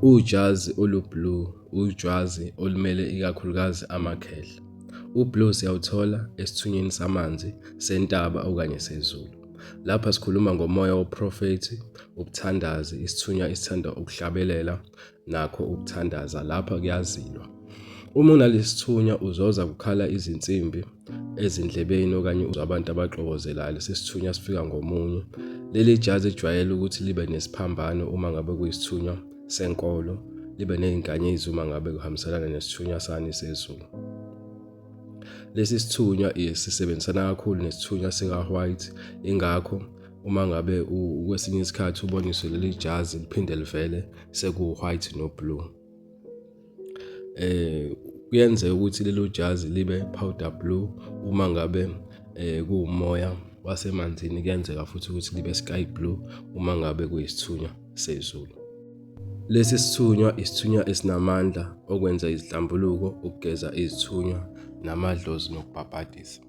Ujazi olu-blue ujazi olumele ikakhulukazi amakhehla. U-blue siyawuthola esithunyweni samanzi sentaba okanye sezulu. Lapha sikhuluma ngomoya woprofethi, ubuthandazi, isithunywa esithanda ukuhlabelela nakho ukuthandaza, lapha kuyazilwa. Uma unalesi sithunywa uzoza kukhala izinsimbi ezindlebeni okanye uzwa abantu abaxokozelayo. Lesi sithunywa sifika ngomunye. Leli jazi lijwayele ukuthi libe nesiphambano uma ngabe kuyisithunywa senkolo, libe ney'nkanyezi uma ngabe kuhambiselana nesithunywa sani sezulu. Lesi sithunywa sisebenzisana kakhulu nesithunywa sika-white, ingakho uma ngabe kwesinye isikhathi uboniswe leli jazi liphinde livele sekuwu-white no-blue. Kuyenzeka ukuthi lelo jazi libe powder blue uma ngabe kuwumoya wasemanzini, kuyenzeka futhi ukuthi libe sky blue uma ngabe kuyisithunywa sezulu. Lesi sithunywa isithunywa esinamandla okwenza izihlambuluko, ukugeza izithunywa, namadlozi nokubhabhadisa.